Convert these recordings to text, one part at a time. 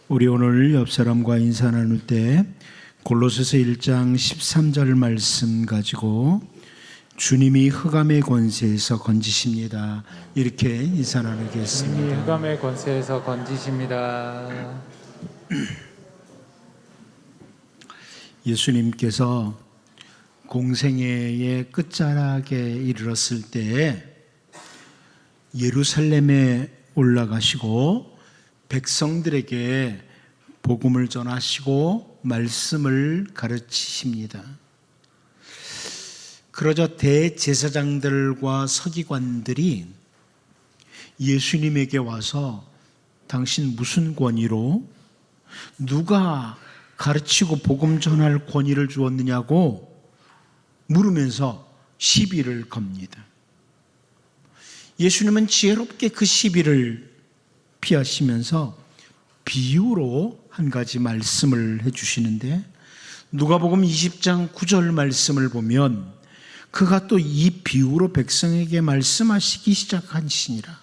우리 오늘 옆 사람과 인사 나눌 때 골로새서 1장 13절 말씀 가지고 주님이 흑암의 권세에서 건지십니다. 이렇게 인사 나누겠습니다. 주님이 흑암의 권세에서 건지십니다. 예수님께서 공생애의 끝자락에 이르렀을 때 예루살렘에 올라가시고 백성들에게 복음을 전하시고 말씀을 가르치십니다. 그러자 대제사장들과 서기관들이 예수님에게 와서 당신 무슨 권위로 누가 가르치고 복음 전할 권위를 주었느냐고 물으면서 시비를 겁니다. 예수님은 지혜롭게 그 시비를 피하시면서 비유로 한 가지 말씀을 해주시는데 누가복음 20장 9절 말씀을 보면 그가 또 이 비유로 백성에게 말씀하시기 시작하시니라.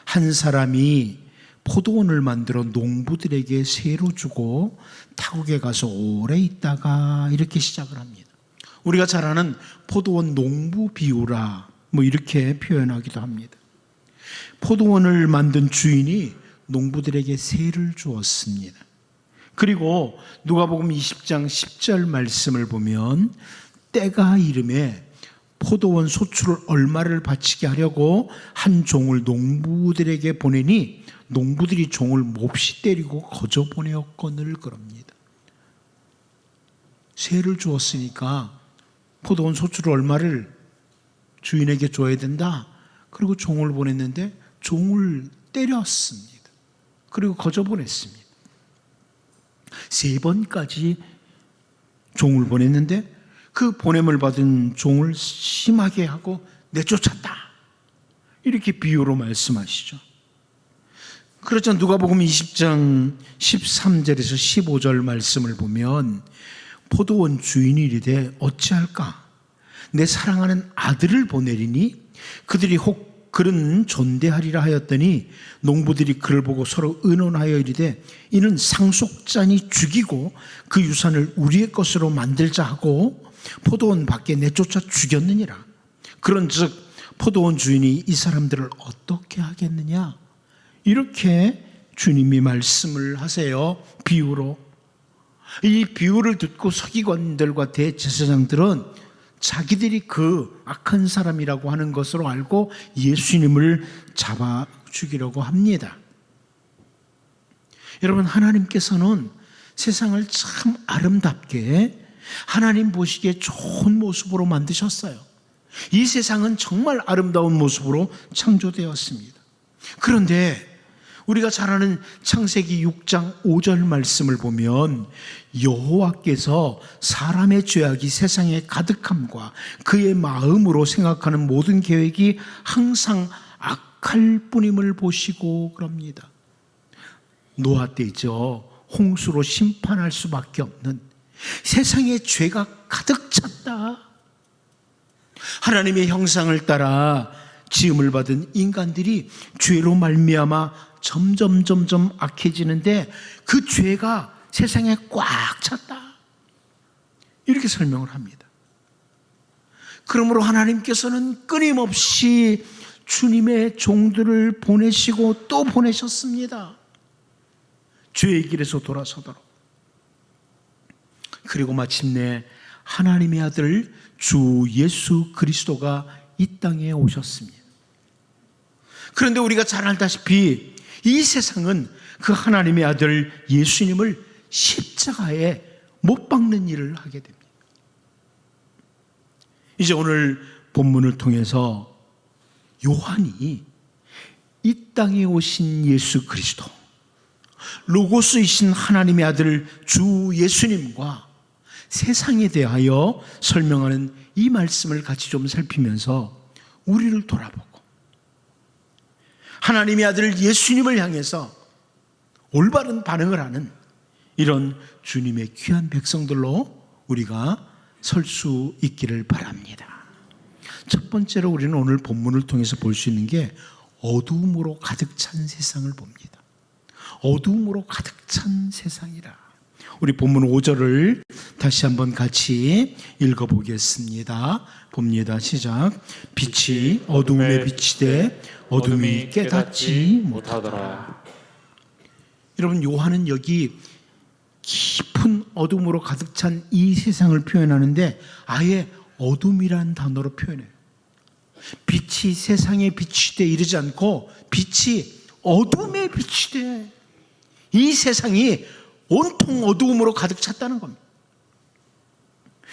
한 사람이 포도원을 만들어 농부들에게 세로 주고 타국에 가서 오래 있다가 이렇게 시작을 합니다. 우리가 잘 아는 포도원 농부 비유라 이렇게 표현하기도 합니다. 포도원을 만든 주인이 농부들에게 세를 주었습니다. 그리고 누가복음 20장 10절 말씀을 보면 때가 이름에 포도원 소출을 얼마를 바치게 하려고 한 종을 농부들에게 보내니 농부들이 종을 몹시 때리고 거저 보내었거늘 그럽니다. 세를 주었으니까 포도원 소출을 얼마를 주인에게 줘야 된다. 그리고 종을 보냈는데 종을 때렸습니다. 그리고 거저 보냈습니다. 3번까지 종을 보냈는데 그 보냄을 받은 종을 심하게 하고 내쫓았다. 이렇게 비유로 말씀하시죠. 그렇죠. 누가복음 20장 13절에서 15절 말씀을 보면 포도원 주인이 이르되 어찌할까? 내 사랑하는 아들을 보내리니 그들이 혹 그는 존대하리라 하였더니 농부들이 그를 보고 서로 의논하여 이르되 이는 상속자니 죽이고 그 유산을 우리의 것으로 만들자 하고 포도원 밖에 내쫓아 죽였느니라. 그런즉 포도원 주인이 이 사람들을 어떻게 하겠느냐? 이렇게 주님이 말씀을 하세요. 비유로. 이 비유를 듣고 서기관들과 대제사장들은 자기들이 그 악한 사람이라고 하는 것으로 알고 예수님을 잡아 죽이려고 합니다. 여러분, 하나님께서는 세상을 참 아름답게 하나님 보시기에 좋은 모습으로 만드셨어요. 이 세상은 정말 아름다운 모습으로 창조되었습니다. 그런데 우리가 잘 아는 창세기 6장 5절 말씀을 보면 여호와께서 사람의 죄악이 세상에 가득함과 그의 마음으로 생각하는 모든 계획이 항상 악할 뿐임을 보시고 그럽니다. 노아 때죠. 홍수로 심판할 수밖에 없는 세상에 죄가 가득 찼다. 하나님의 형상을 따라 지음을 받은 인간들이 죄로 말미암아 점점 악해지는데 그 죄가 세상에 꽉 찼다. 이렇게 설명을 합니다. 그러므로 하나님께서는 끊임없이 주님의 종들을 보내시고 또 보내셨습니다. 죄의 길에서 돌아서도록. 그리고 마침내 하나님의 아들 주 예수 그리스도가 이 땅에 오셨습니다. 그런데 우리가 잘 알다시피 이 세상은 그 하나님의 아들 예수님을 십자가에 못 박는 일을 하게 됩니다. 이제 오늘 본문을 통해서 요한이 이 땅에 오신 예수 그리스도, 로고스이신 하나님의 아들 주 예수님과 세상에 대하여 설명하는 이 말씀을 같이 좀 살피면서 우리를 돌아보고 하나님의 아들 예수님을 향해서 올바른 반응을 하는 이런 주님의 귀한 백성들로 우리가 설 수 있기를 바랍니다. 첫 번째로 우리는 오늘 본문을 통해서 볼 수 있는 게 어두움으로 가득 찬 세상을 봅니다. 어둠으로 가득 찬 세상이라. 우리 본문 5절을 다시 한번 같이 읽어보겠습니다. 봅니다. 시작. 빛이 어둠에 비치되 어둠이 깨닫지 못하더라. 여러분, 요한은 여기 깊은 어둠으로 가득 찬 이 세상을 표현하는데 아예 어둠이란 단어로 표현해요. 빛이 세상에 비치되 이르지 않고 빛이 어둠에 비치되, 이 세상이 온통 어두움으로 가득 찼다는 겁니다.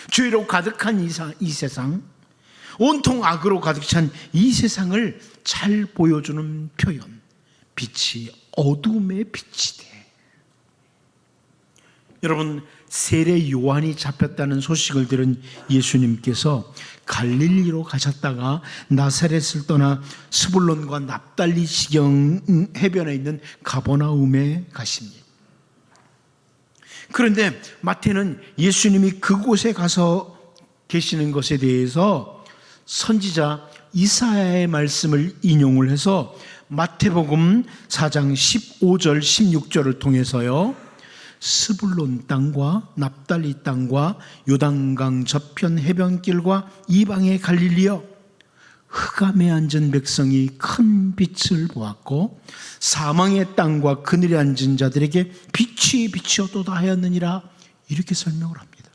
죄로 가득한 이 세상, 온통 악으로 가득 찬 이 세상을 잘 보여주는 표현, 빛이 어둠에 비치되. 여러분, 세례 요한이 잡혔다는 소식을 들은 예수님께서 갈릴리로 가셨다가 나사렛을 떠나 스불론과 납달리 지경 해변에 있는 가버나움에 가십니다. 그런데 마태는 예수님이 그곳에 가서 계시는 것에 대해서 선지자 이사야의 말씀을 인용을 해서 마태복음 4장 15절 16절을 통해서요, 스불론 땅과 납달리 땅과 요단강 저편 해변길과 이방의 갈릴리여, 흑암에 앉은 백성이 큰 빛을 보았고 사망의 땅과 그늘에 앉은 자들에게 빛이 비치어도다 하였느니라. 이렇게 설명을 합니다.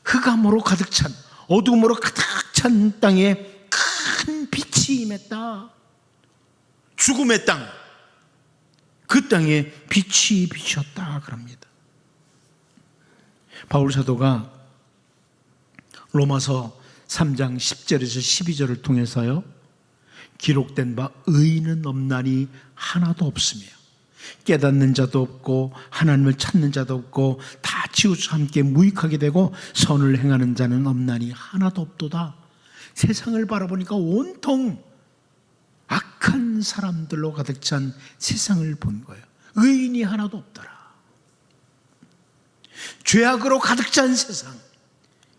흑암으로 가득 찬, 어둠으로 가득 찬 땅에 큰 빛이 임했다. 죽음의 땅, 그 땅에 빛이 비쳤다 그럽니다. 바울 사도가 로마서 3장 10절에서 12절을 통해서요, 기록된 바 의인은 없나니 하나도 없으며 깨닫는 자도 없고 하나님을 찾는 자도 없고 다 치우쳐 함께 무익하게 되고 선을 행하는 자는 없나니 하나도 없도다. 세상을 바라보니까 온통 악한 사람들로 가득 찬 세상을 본 거예요. 의인이 하나도 없더라. 죄악으로 가득 찬 세상,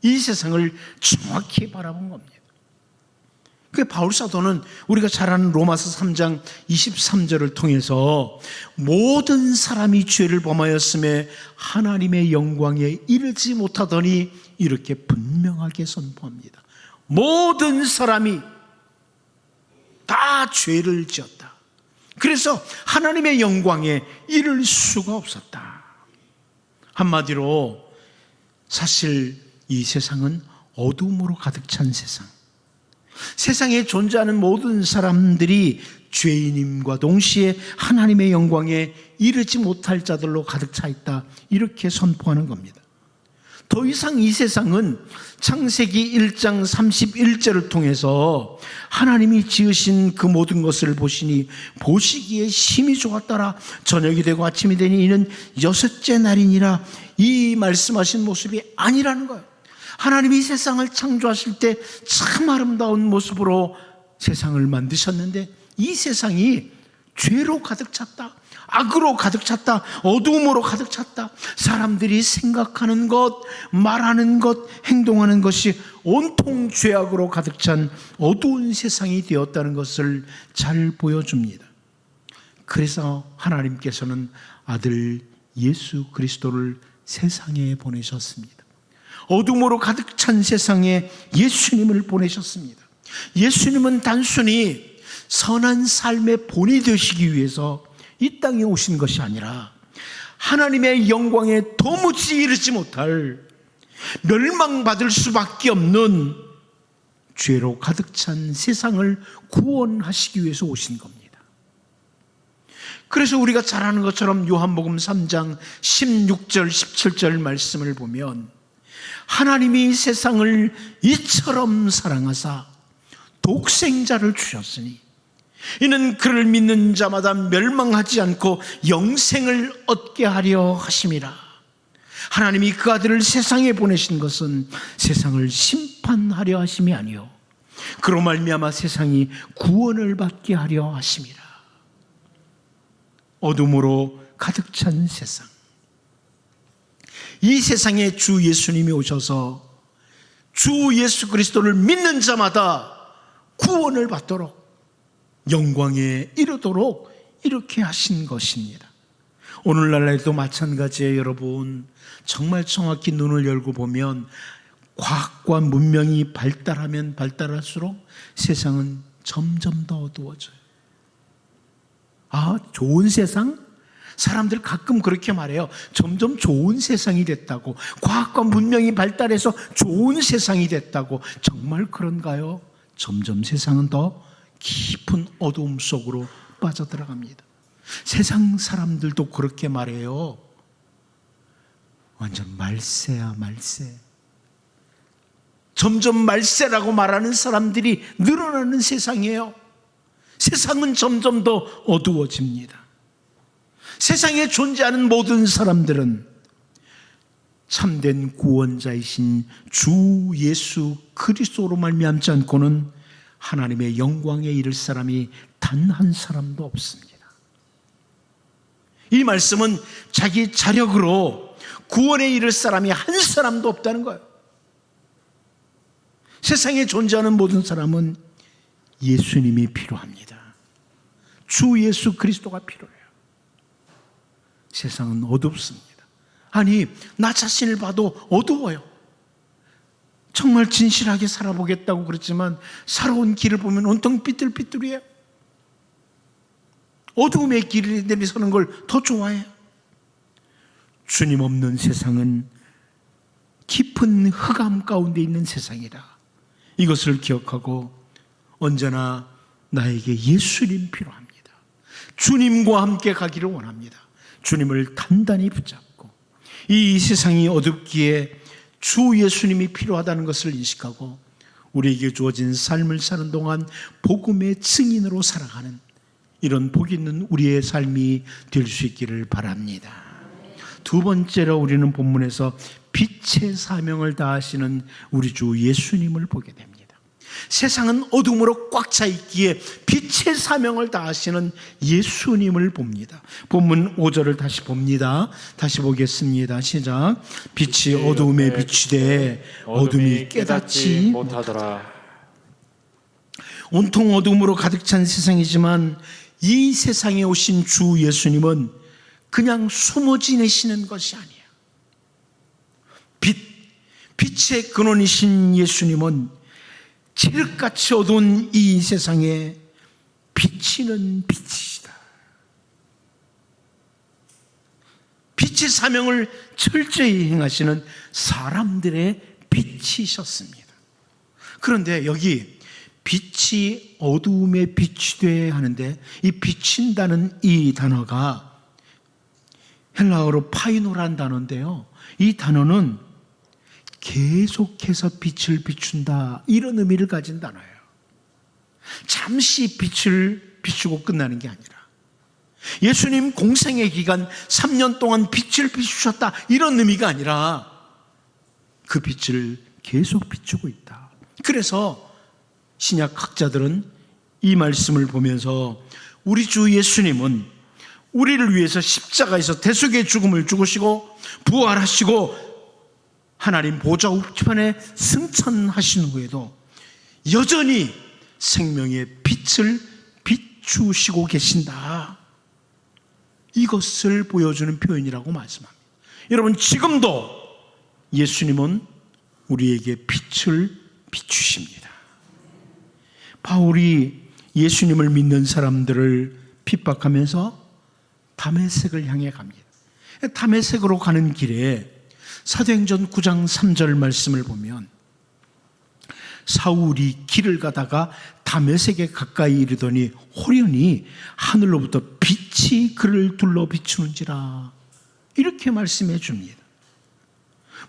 이 세상을 정확히 바라본 겁니다. 그 바울 사도는 우리가 잘 아는 로마서 3장 23절을 통해서 모든 사람이 죄를 범하였음에 하나님의 영광에 이르지 못하더니 이렇게 분명하게 선포합니다. 모든 사람이 다 죄를 지었다. 그래서 하나님의 영광에 이를 수가 없었다. 한마디로 사실 이 세상은 어둠으로 가득 찬 세상, 세상에 존재하는 모든 사람들이 죄인임과 동시에 하나님의 영광에 이르지 못할 자들로 가득 차 있다. 이렇게 선포하는 겁니다. 더 이상 이 세상은 창세기 1장 31절을 통해서 하나님이 지으신 그 모든 것을 보시니 보시기에 심히 좋았더라. 저녁이 되고 아침이 되니 이는 여섯째 날이니라. 이 말씀하신 모습이 아니라는 거예요. 하나님이 세상을 창조하실 때 참 아름다운 모습으로 세상을 만드셨는데 이 세상이 죄로 가득 찼다. 악으로 가득 찼다. 어두움으로 가득 찼다. 사람들이 생각하는 것, 말하는 것, 행동하는 것이 온통 죄악으로 가득 찬 어두운 세상이 되었다는 것을 잘 보여줍니다. 그래서 하나님께서는 아들 예수 그리스도를 세상에 보내셨습니다. 어둠으로 가득 찬 세상에 예수님을 보내셨습니다. 예수님은 단순히 선한 삶의 본이 되시기 위해서 이 땅에 오신 것이 아니라 하나님의 영광에 도무지 이르지 못할 멸망받을 수밖에 없는 죄로 가득 찬 세상을 구원하시기 위해서 오신 겁니다. 그래서 우리가 잘 아는 것처럼 요한복음 3장 16절 17절 말씀을 보면 하나님이 세상을 이처럼 사랑하사 독생자를 주셨으니 이는 그를 믿는 자마다 멸망하지 않고 영생을 얻게 하려 하심이라. 하나님이 그 아들을 세상에 보내신 것은 세상을 심판하려 하심이 아니요 그로 말미암아 세상이 구원을 받게 하려 하심이라. 어둠으로 가득 찬 세상, 이 세상에 주 예수님이 오셔서 주 예수 그리스도를 믿는 자마다 구원을 받도록 영광에 이르도록 이렇게 하신 것입니다. 오늘날에도 마찬가지예요, 여러분. 정말 정확히 눈을 열고 보면 과학과 문명이 발달하면 발달할수록 세상은 점점 더 어두워져요. 아, 좋은 세상? 사람들 가끔 그렇게 말해요. 점점 좋은 세상이 됐다고. 과학과 문명이 발달해서 좋은 세상이 됐다고. 정말 그런가요? 점점 세상은 더 깊은 어두움 속으로 빠져들어갑니다. 세상 사람들도 그렇게 말해요. 완전 말세야, 말세. 점점 말세라고 말하는 사람들이 늘어나는 세상이에요. 세상은 점점 더 어두워집니다. 세상에 존재하는 모든 사람들은 참된 구원자이신 주 예수 그리스도로 말미암지 않고는 하나님의 영광에 이를 사람이 단 한 사람도 없습니다. 이 말씀은 자기 자력으로 구원에 이를 사람이 한 사람도 없다는 거예요. 세상에 존재하는 모든 사람은 예수님이 필요합니다. 주 예수 그리스도가 필요해요. 세상은 어둡습니다. 아니, 나 자신을 봐도 어두워요. 정말 진실하게 살아보겠다고 그랬지만 살아온 길을 보면 온통 삐뚤삐뚤이에요. 어두움의 길을 내비서는 걸 더 좋아해요. 주님 없는 세상은 깊은 흑암 가운데 있는 세상이다. 이것을 기억하고 언제나 나에게 예수님 필요합니다. 주님과 함께 가기를 원합니다. 주님을 단단히 붙잡고 이 세상이 어둡기에 주 예수님이 필요하다는 것을 인식하고 우리에게 주어진 삶을 사는 동안 복음의 증인으로 살아가는 이런 복 있는 우리의 삶이 될 수 있기를 바랍니다. 두 번째로 우리는 본문에서 빛의 사명을 다하시는 우리 주 예수님을 보게 됩니다. 세상은 어둠으로 꽉 차 있기에 빛의 사명을 다하시는 예수님을 봅니다. 본문 5절을 다시 봅니다. 다시 보겠습니다. 시작. 빛이 어두움에 비추되 어둠이 깨닫지 못하더라. 온통 어둠으로 가득 찬 세상이지만 이 세상에 오신 주 예수님은 그냥 숨어 지내시는 것이 아니에요. 빛의 근원이신 예수님은 칠흑같이 어두운 이 세상에 비치는 빛이시다. 빛의 사명을 철저히 행하시는 사람들의 빛이셨습니다. 그런데 여기 빛이 어두움에 비치되 하는데 이 비친다는 이 단어가 헬라어로 파이노라는 단어인데요. 이 단어는 계속해서 빛을 비춘다 이런 의미를 가진 단어예요. 잠시 빛을 비추고 끝나는 게 아니라 예수님 공생의 기간 3년 동안 빛을 비추셨다 이런 의미가 아니라 그 빛을 계속 비추고 있다. 그래서 신약 학자들은 이 말씀을 보면서 우리 주 예수님은 우리를 위해서 십자가에서 대속의 죽음을 죽으시고 부활하시고 하나님 보좌 우편에 승천하신 후에도 여전히 생명의 빛을 비추시고 계신다. 이것을 보여주는 표현이라고 말씀합니다. 여러분, 지금도 예수님은 우리에게 빛을 비추십니다. 바울이 예수님을 믿는 사람들을 핍박하면서 다메섹을 향해 갑니다. 다메섹으로 가는 길에 사도행전 9장 3절 말씀을 보면 사울이 길을 가다가 다메섹에 가까이 이르더니 호련히 하늘로부터 빛이 그를 둘러 비추는지라 이렇게 말씀해 줍니다.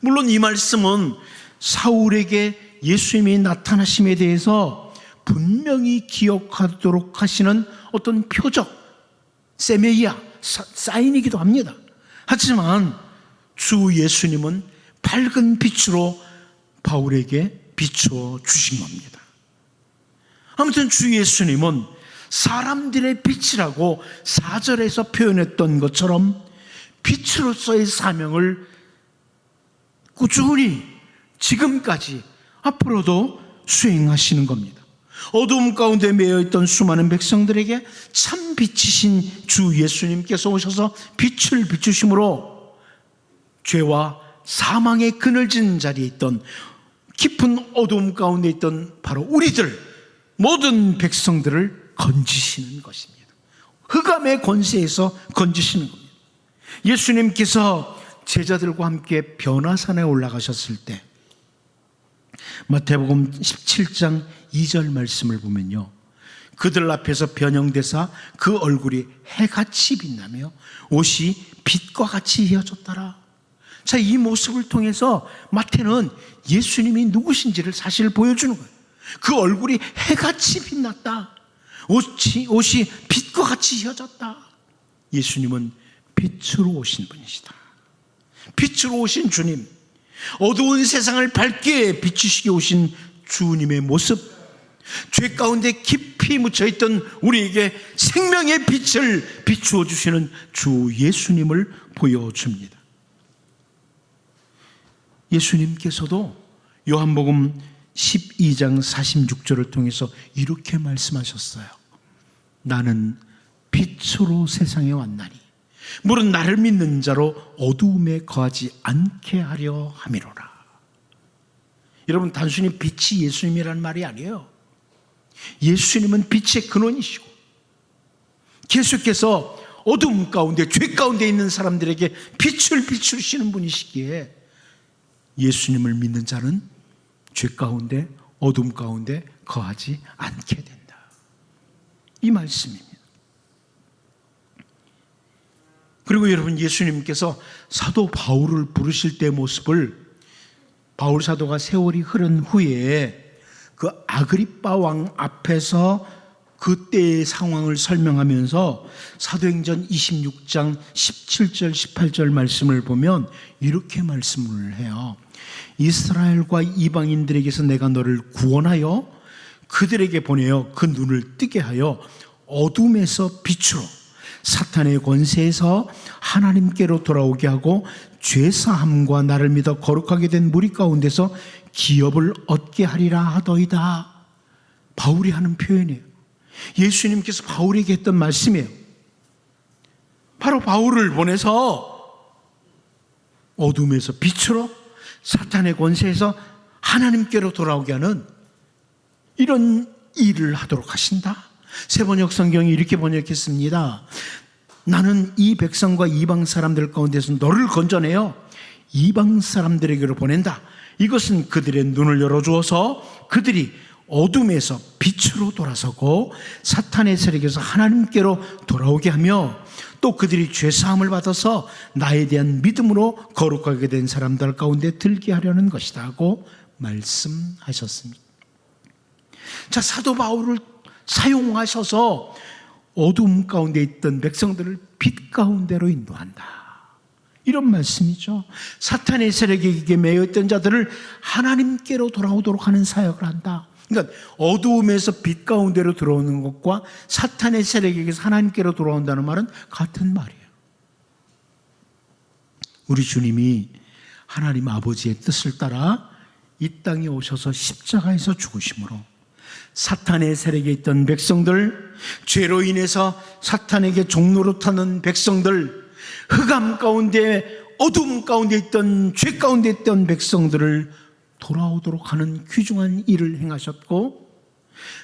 물론 이 말씀은 사울에게 예수님이 나타나심에 대해서 분명히 기억하도록 하시는 어떤 표적, 세메이아, 사인이기도 합니다. 하지만 주 예수님은 밝은 빛으로 바울에게 비추어 주신 겁니다. 아무튼 주 예수님은 사람들의 빛이라고 4절에서 표현했던 것처럼 빛으로서의 사명을 꾸준히 지금까지 앞으로도 수행하시는 겁니다. 어두움 가운데 매여있던 수많은 백성들에게 참 빛이신 주 예수님께서 오셔서 빛을 비추심으로 죄와 사망의 그늘진 자리에 있던 깊은 어두움 가운데 있던 바로 우리들, 모든 백성들을 건지시는 것입니다. 흑암의 권세에서 건지시는 겁니다. 예수님께서 제자들과 함께 변화산에 올라가셨을 때 마태복음 17장 2절 말씀을 보면요, 그들 앞에서 변형되사 그 얼굴이 해같이 빛나며 옷이 빛과 같이 이어졌더라. 자, 이 모습을 통해서 마태는 예수님이 누구신지를 사실 보여주는 거예요. 그 얼굴이 해같이 빛났다. 옷이 빛과 같이 이어졌다. 예수님은 빛으로 오신 분이시다. 빛으로 오신 주님, 어두운 세상을 밝게 비추시게 오신 주님의 모습, 죄 가운데 깊이 묻혀있던 우리에게 생명의 빛을 비추어 주시는 주 예수님을 보여줍니다. 예수님께서도 요한복음 12장 46절을 통해서 이렇게 말씀하셨어요. 나는 빛으로 세상에 왔나니 물은 나를 믿는 자로 어두움에 거하지 않게 하려 함이로라. 여러분, 단순히 빛이 예수님이라는 말이 아니에요. 예수님은 빛의 근원이시고 계속해서 어두움 가운데, 죄 가운데 있는 사람들에게 빛을 비추시는 분이시기에 예수님을 믿는 자는 죄 가운데, 어둠 가운데 거하지 않게 된다. 이 말씀입니다. 그리고 여러분, 예수님께서 사도 바울을 부르실 때의 모습을 바울 사도가 세월이 흐른 후에 그 아그리빠 왕 앞에서 그때의 상황을 설명하면서 사도행전 26장 17절 18절 말씀을 보면 이렇게 말씀을 해요. 이스라엘과 이방인들에게서 내가 너를 구원하여 그들에게 보내어 그 눈을 뜨게 하여 어둠에서 빛으로 사탄의 권세에서 하나님께로 돌아오게 하고 죄사함과 나를 믿어 거룩하게 된 무리 가운데서 기업을 얻게 하리라 하더이다. 바울이 하는 표현이에요. 예수님께서 바울에게 했던 말씀이에요. 바로 바울을 보내서 어둠에서 빛으로 사탄의 권세에서 하나님께로 돌아오게 하는 이런 일을 하도록 하신다. 세번역 성경이 이렇게 번역했습니다. 나는 이 백성과 이방 사람들 가운데서 너를 건져내어 이방 사람들에게로 보낸다. 이것은 그들의 눈을 열어주어서 그들이 어둠에서 빛으로 돌아서고 사탄의 세력에서 하나님께로 돌아오게 하며 또 그들이 죄사함을 받아서 나에 대한 믿음으로 거룩하게 된 사람들 가운데 들게 하려는 것이다 하고 말씀하셨습니다. 자, 사도 바울을 사용하셔서 어둠 가운데 있던 백성들을 빛 가운데로 인도한다. 이런 말씀이죠. 사탄의 세력에게 매여있던 자들을 하나님께로 돌아오도록 하는 사역을 한다. 그러니까 어두움에서 빛 가운데로 들어오는 것과 사탄의 세력에게서 하나님께로 돌아온다는 말은 같은 말이에요. 우리 주님이 하나님 아버지의 뜻을 따라 이 땅에 오셔서 십자가에서 죽으심으로 사탄의 세력에 있던 백성들, 죄로 인해서 사탄에게 종로로 타는 백성들, 흑암 가운데 어둠 가운데 있던, 죄 가운데 있던 백성들을 돌아오도록 하는 귀중한 일을 행하셨고,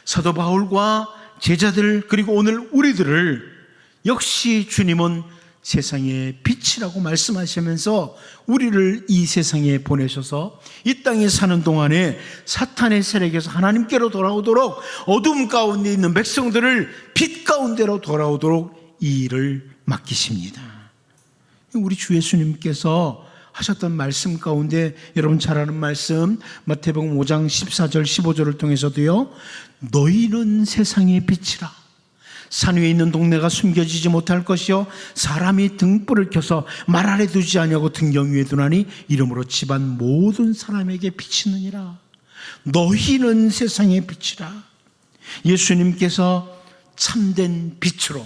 사도 바울과 제자들 그리고 오늘 우리들을 역시 주님은 세상의 빛이라고 말씀하시면서 우리를 이 세상에 보내셔서 이 땅에 사는 동안에 사탄의 세력에서 하나님께로 돌아오도록 어둠 가운데 있는 백성들을 빛 가운데로 돌아오도록 이 일을 맡기십니다. 우리 주 예수님께서 하셨던 말씀 가운데 여러분 잘 아는 말씀 마태복음 5장 14절 15절을 통해서도요, 너희는 세상의 빛이라. 산 위에 있는 동네가 숨겨지지 못할 것이요 사람이 등불을 켜서 말 아래 두지 아니하고 등경 위에 두나니 이러므로 집안 모든 사람에게 비치느니라. 너희는 세상의 빛이라. 예수님께서 참된 빛으로,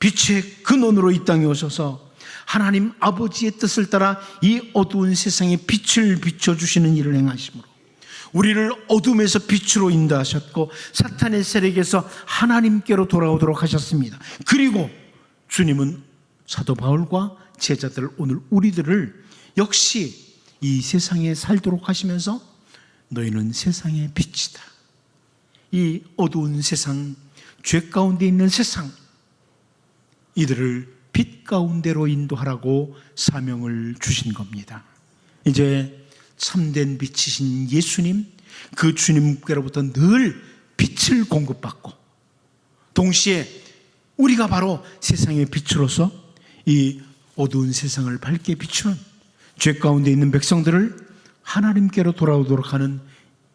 빛의 근원으로 이 땅에 오셔서 하나님 아버지의 뜻을 따라 이 어두운 세상에 빛을 비춰주시는 일을 행하심으로 우리를 어둠에서 빛으로 인도하셨고 사탄의 세력에서 하나님께로 돌아오도록 하셨습니다. 그리고 주님은 사도 바울과 제자들, 오늘 우리들을 역시 이 세상에 살도록 하시면서 너희는 세상의 빛이다. 이 어두운 세상, 죄 가운데 있는 세상, 이들을 빛 가운데로 인도하라고 사명을 주신 겁니다. 이제 참된 빛이신 예수님, 그 주님께로부터 늘 빛을 공급받고 동시에 우리가 바로 세상의 빛으로서 이 어두운 세상을 밝게 비추는, 죄 가운데 있는 백성들을 하나님께로 돌아오도록 하는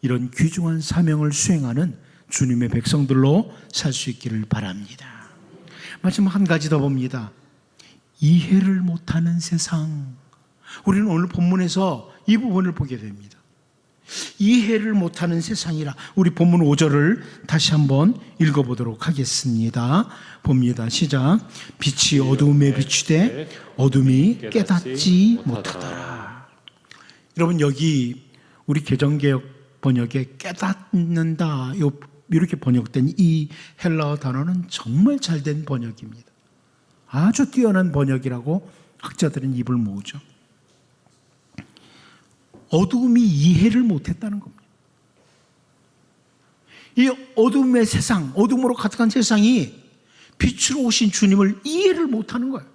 이런 귀중한 사명을 수행하는 주님의 백성들로 살 수 있기를 바랍니다. 마지막 한 가지 더 봅니다. 이해를 못하는 세상. 우리는 오늘 본문에서 이 부분을 보게 됩니다. 이해를 못하는 세상이라. 우리 본문 5절을 다시 한번 읽어보도록 하겠습니다. 봅니다. 시작. 빛이 어두움에 비추되 어둠이 깨닫지 못하더라. 여러분, 여기 우리 개정개혁 번역에 깨닫는다 이렇게 번역된 이 헬라어 단어는 정말 잘된 번역입니다. 아주 뛰어난 번역이라고 학자들은 입을 모으죠. 어두움이 이해를 못했다는 겁니다. 이 어둠의 세상, 어둠으로 가득한 세상이 빛으로 오신 주님을 이해를 못하는 거예요.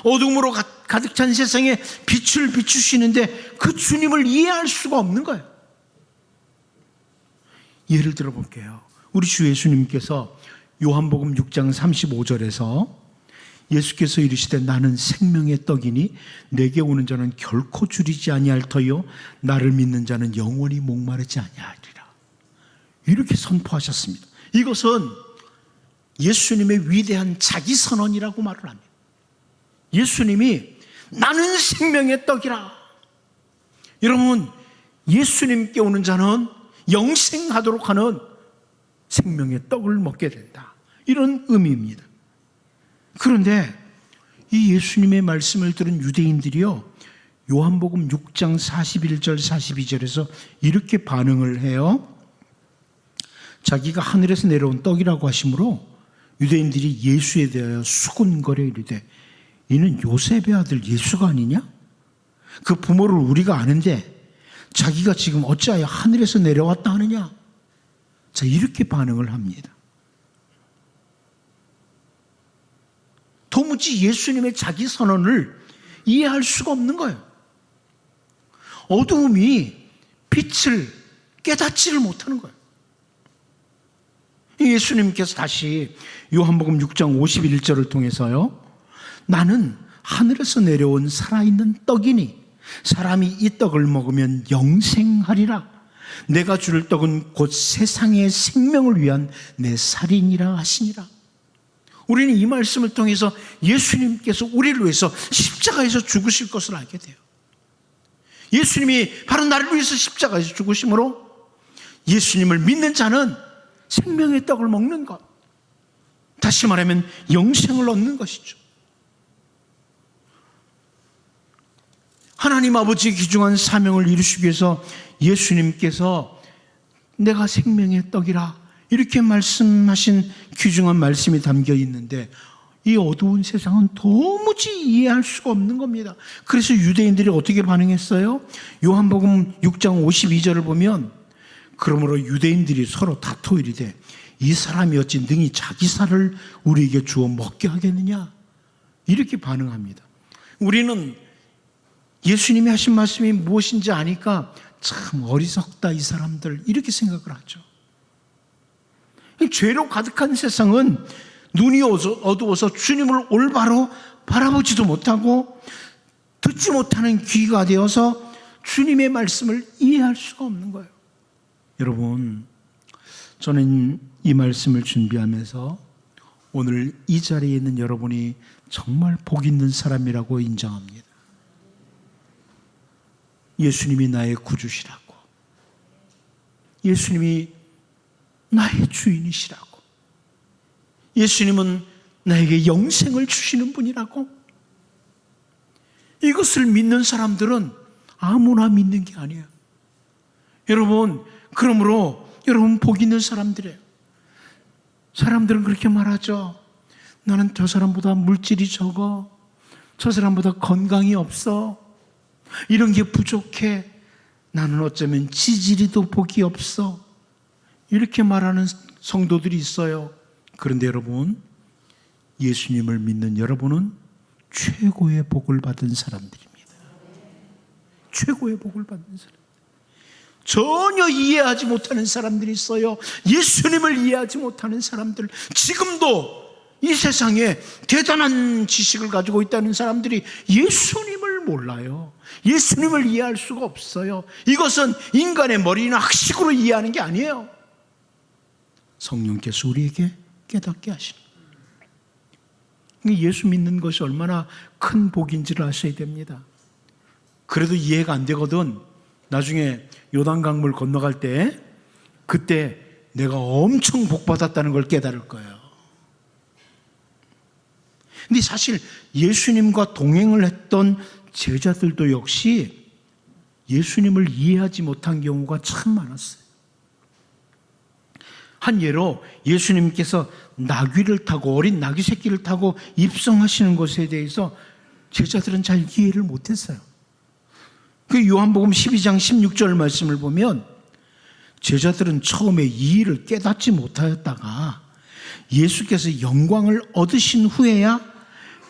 어둠으로 가득 찬 세상에 빛을 비추시는데 그 주님을 이해할 수가 없는 거예요. 예를 들어 볼게요. 우리 주 예수님께서 요한복음 6장 35절에서 예수께서 이르시되 나는 생명의 떡이니 내게 오는 자는 결코 줄이지 아니할 터요 나를 믿는 자는 영원히 목마르지 아니하리라. 이렇게 선포하셨습니다. 이것은 예수님의 위대한 자기 선언이라고 말을 합니다. 예수님이 나는 생명의 떡이라. 여러분, 예수님께 오는 자는 영생하도록 하는 생명의 떡을 먹게 된다. 이런 의미입니다. 그런데 이 예수님의 말씀을 들은 유대인들이요, 요한복음 6장 41절 42절에서 이렇게 반응을 해요. 자기가 하늘에서 내려온 떡이라고 하시므로 유대인들이 예수에 대하여 수군거려 이르되 이는 요셉의 아들 예수가 아니냐? 그 부모를 우리가 아는데 자기가 지금 어찌하여 하늘에서 내려왔다 하느냐? 자, 이렇게 반응을 합니다. 도무지 예수님의 자기 선언을 이해할 수가 없는 거예요. 어두움이 빛을 깨닫지를 못하는 거예요. 예수님께서 다시 요한복음 6장 51절을 통해서요, 나는 하늘에서 내려온 살아있는 떡이니 사람이 이 떡을 먹으면 영생하리라. 내가 줄 떡은 곧 세상의 생명을 위한 내 살이니라 하시니라. 우리는 이 말씀을 통해서 예수님께서 우리를 위해서 십자가에서 죽으실 것을 알게 돼요. 예수님이 바로 나를 위해서 십자가에서 죽으심으로 예수님을 믿는 자는 생명의 떡을 먹는 것, 다시 말하면 영생을 얻는 것이죠. 하나님 아버지의 귀중한 사명을 이루시기 위해서 예수님께서 내가 생명의 떡이라 이렇게 말씀하신 귀중한 말씀이 담겨 있는데 이 어두운 세상은 도무지 이해할 수가 없는 겁니다. 그래서 유대인들이 어떻게 반응했어요? 요한복음 6장 52절을 보면 그러므로 유대인들이 서로 다투어 이르되 이 사람이 어찌 능히 자기 살을 우리에게 주어 먹게 하겠느냐? 이렇게 반응합니다. 우리는 예수님이 하신 말씀이 무엇인지 아니까 참 어리석다 이 사람들, 이렇게 생각을 하죠. 죄로 가득한 세상은 눈이 어두워서 주님을 올바로 바라보지도 못하고 듣지 못하는 귀가 되어서 주님의 말씀을 이해할 수가 없는 거예요. 여러분, 저는 이 말씀을 준비하면서 오늘 이 자리에 있는 여러분이 정말 복 있는 사람이라고 인정합니다. 예수님이 나의 구주시라고, 예수님이 나의 주인이시라고, 예수님은 나에게 영생을 주시는 분이라고, 이것을 믿는 사람들은 아무나 믿는 게 아니에요. 여러분, 그러므로 여러분 복 있는 사람들이에요. 사람들은 그렇게 말하죠. 나는 저 사람보다 물질이 적어. 저 사람보다 건강이 없어. 이런 게 부족해. 나는 어쩌면 지지리도 복이 없어. 이렇게 말하는 성도들이 있어요. 그런데 여러분, 예수님을 믿는 여러분은 최고의 복을 받은 사람들입니다. 최고의 복을 받은 사람. 전혀 이해하지 못하는 사람들이 있어요. 예수님을 이해하지 못하는 사람들. 지금도 이 세상에 대단한 지식을 가지고 있다는 사람들이 예수님을 몰라요. 예수님을 이해할 수가 없어요. 이것은 인간의 머리나 학식으로 이해하는 게 아니에요. 성령께서 우리에게 깨닫게 하시는 거예요. 예수 믿는 것이 얼마나 큰 복인지를 아셔야 됩니다. 그래도 이해가 안 되거든. 나중에 요단강물 건너갈 때 그때 내가 엄청 복받았다는 걸 깨달을 거예요. 근데 사실 예수님과 동행을 했던 제자들도 역시 예수님을 이해하지 못한 경우가 참 많았어요. 한 예로 예수님께서 나귀를 타고, 어린 나귀 새끼를 타고 입성하시는 것에 대해서 제자들은 잘 이해를 못했어요. 그 요한복음 12장 16절 말씀을 보면 제자들은 처음에 이 일을 깨닫지 못하였다가 예수께서 영광을 얻으신 후에야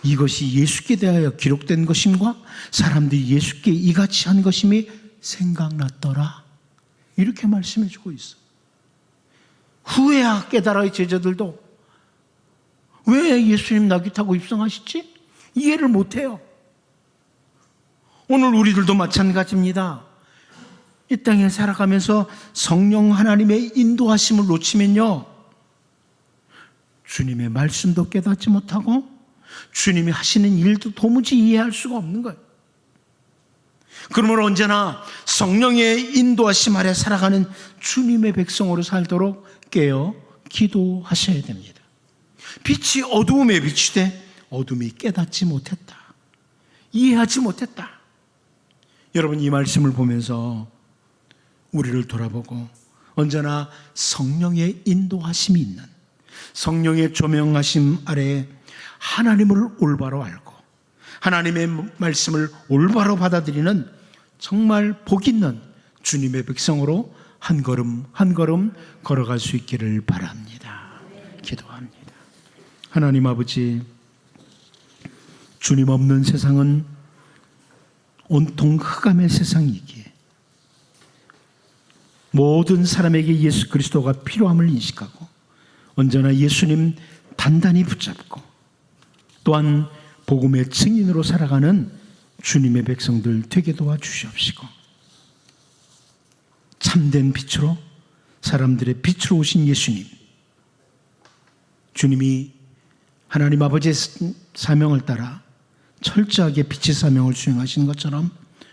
이것이 예수께 대하여 기록된 것임과 사람들이 예수께 이같이 한 것임이 생각났더라. 이렇게 말씀해 주고 있어요. 후에야 깨달아요. 제자들도. 왜 예수님 나귀 타고 입성하시지? 이해를 못해요. 오늘 우리들도 마찬가지입니다. 이 땅에 살아가면서 성령 하나님의 인도하심을 놓치면요, 주님의 말씀도 깨닫지 못하고 주님이 하시는 일도 도무지 이해할 수가 없는 거예요. 그러므로 언제나 성령의 인도하심 아래 살아가는 주님의 백성으로 살도록 깨어 기도하셔야 됩니다. 빛이 어두움에 비추되 어둠이 깨닫지 못했다. 이해하지 못했다. 여러분, 이 말씀을 보면서 우리를 돌아보고 언제나 성령의 인도하심이 있는, 성령의 조명하심 아래 하나님을 올바로 알고 하나님의 말씀을 올바로 받아들이는 정말 복 있는 주님의 백성으로 한 걸음 한 걸음 걸어갈 수 있기를 바랍니다. 기도합니다. 하나님 아버지, 주님 없는 세상은 온통 흑암의 세상이기에 모든 사람에게 예수 그리스도가 필요함을 인식하고 언제나 예수님 단단히 붙잡고 또한 복음의 증인으로 살아가는 주님의 백성들 되게 도와주시옵시고 참된 빛으로, 사람들의 빛으로 오신 예수님, 주님이 하나님 아버지의 사명을 따라 철저하게 빛의 사명을 수행하신 것처럼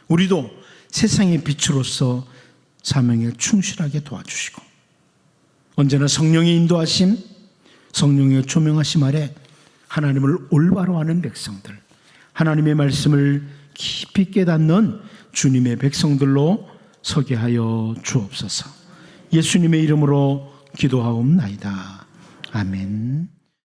우리도 세상의 빛으로서 사명에 충실하게 도와주시고 언제나 성령의 인도하심, 성령의 조명하심 아래 하나님을 올바로 아는 백성들, 하나님의 말씀을 깊이 깨닫는 주님의 백성들로 서게 하여 주옵소서. 예수님의 이름으로 기도하옵나이다. 아멘.